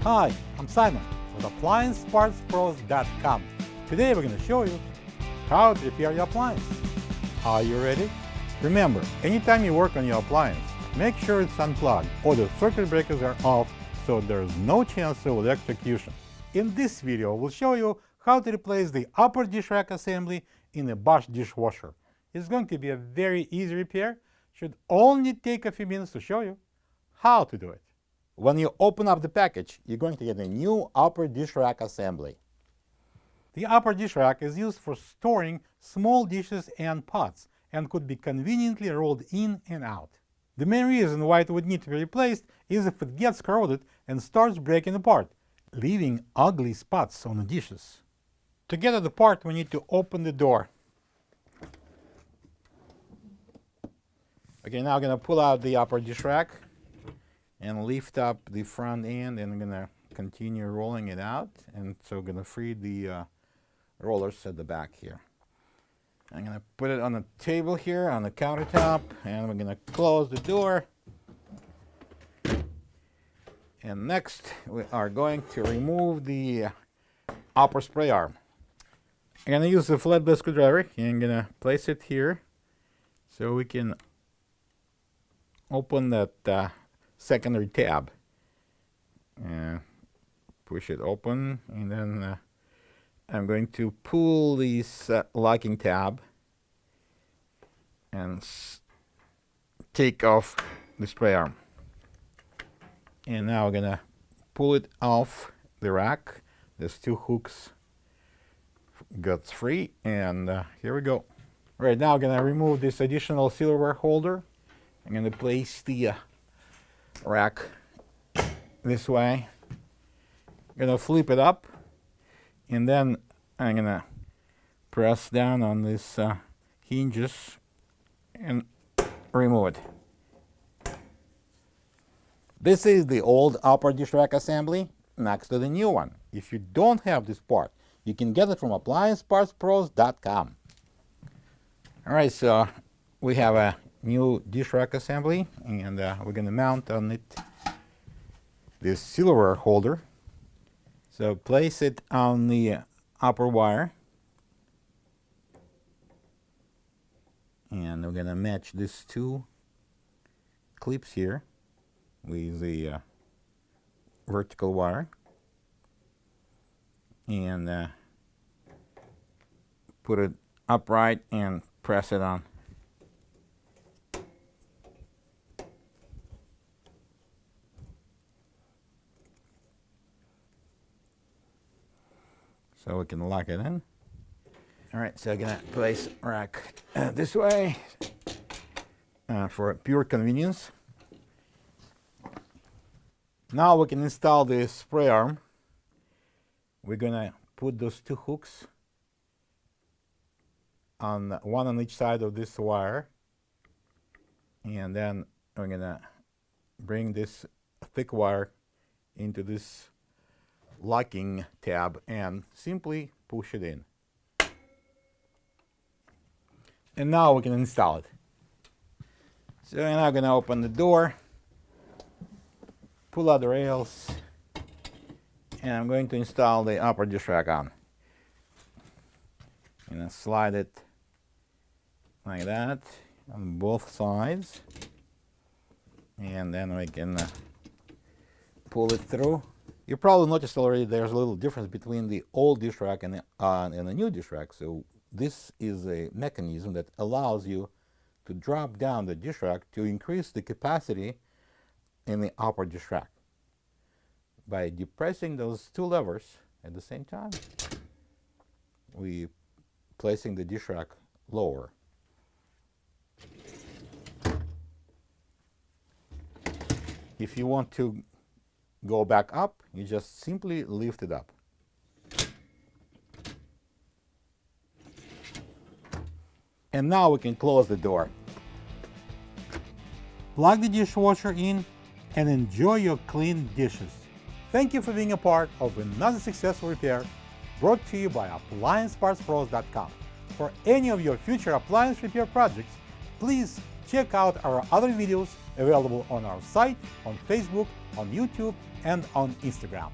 Hi, I'm Simon with AppliancePartsPros.com. Today we're going to show you how to repair your appliance. Are you ready? Remember, anytime you work on your appliance, make sure it's unplugged or the circuit breakers are off so there's no chance of electrocution. In this video, we'll show you how to replace the upper dish rack assembly in a Bosch dishwasher. It's going to be a very easy repair. Should only take a few minutes to show you how to do it. When you open up the package, you're going to get a new upper dish rack assembly. The upper dish rack is used for storing small dishes and pots and could be conveniently rolled in and out. The main reason why it would need to be replaced is if it gets corroded and starts breaking apart, leaving ugly spots on the dishes. To get it apart, we need to open the door. Okay, now I'm going to pull out the upper dish rack and lift up the front end, and I'm going to continue rolling it out. And so I'm going to free the rollers at the back here. I'm going to put it on the table here on the countertop, and we're going to close the door. And next, we are going to remove the upper spray arm. I'm going to use the flathead screwdriver, and I'm going to place it here so we can open that secondary tab. Push it open, and then I'm going to pull this locking tab and take off the spray arm. And now we're gonna pull it off the rack. There's two hooks got free, and here we go. Right now I'm gonna remove this additional silverware holder. I'm gonna place the rack this way. I'm gonna flip it up, and then I'm gonna press down on this hinges and remove it. This is the old upper dish rack assembly next to the new one. If you don't have this part, you can get it from AppliancePartsPros.com. Alright, so we have a new dish rack assembly, and we're going to mount on it this silverware holder. So place it on the upper wire, and we're going to match these two clips here with the vertical wire, and put it upright and press it on. So we can lock it in. All right, so I'm gonna place rack this way for pure convenience. Now we can install the spray arm. We're gonna put those two hooks on one on each side of this wire, and then we're gonna bring this thick wire into this locking tab and simply push it in. And now we can install it. So I'm now gonna open the door, pull out the rails, and I'm going to install the upper dish rack on. I'm gonna slide it like that on both sides, and then we can pull it through. You probably noticed already there's a little difference between the old dish rack and the new dish rack. So this is a mechanism that allows you to drop down the dish rack to increase the capacity in the upper dish rack. By depressing those two levers at the same time, we're placing the dish rack lower. If you want to go back up, you just simply lift it up. And now we can close the door. Plug the dishwasher in and enjoy your clean dishes. Thank you for being a part of another successful repair brought to you by AppliancePartsPros.com. For any of your future appliance repair projects, please check out our other videos available on our site, on Facebook, on YouTube, and on Instagram.